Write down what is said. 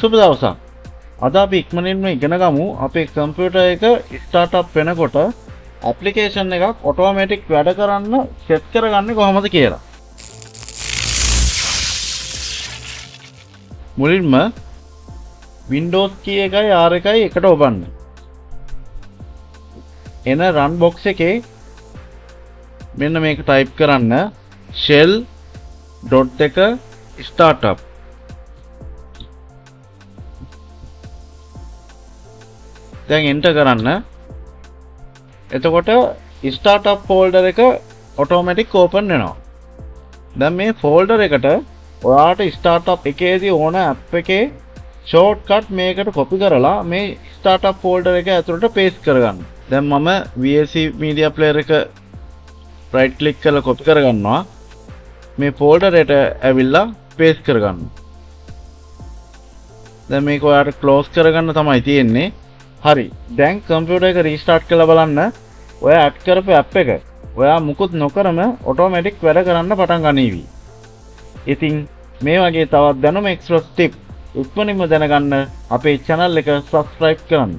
සුබ දවසක්. අද අපි ඉක්මනින්ම ඉගෙන ගමු අපේ කම්පියුටර් එක ස්ටාර්ට් අප් වෙනකොට ඇප්ලිකේෂන් එකක් ඔටෝමැටික් වැඩ කරන්න සෙට් කරගන්නේ කොහොමද කියලා. මුලින්ම Windows key එකයි R එකයි එකට ඔබන්න. එන run box එකේ මෙන්න මේක type කරන්න shell dot එක startup. දැන් enter කරන්න. එතකොට startup folder එක automatic open වෙනවා. දැන් මේ folder එකට ඔයාට startup එකේදී ඕන app එකේ shortcut මේකට copy කරලා මේ startup folder එක ඇතුළට paste කරගන්න. දැන් මම VLC media player එක right click කරලා copy කරගන්නවා. මේ folder එකට ඇවිල්ලා paste කරගන්න. දැන් මේක ඔයාට close කරගන්න තමයි තියෙන්නේ. හරි. දැන් කම්පියුටර් එක රීස්ටාර්ට් කරලා බලන්න. ඔයා ඇඩ් කරපු ඇප් එක ඔයා මුකුත් නොකරම ඔටෝමැටික් වැඩ කරන්න පටන් ගනීවි. ඉතින් මේ වගේ තවත් දැනුම එක්ස්ප්‍රස් ටිප් ඉක්මනින්ම දැනගන්න අපේ channel එක subscribe කරන්න.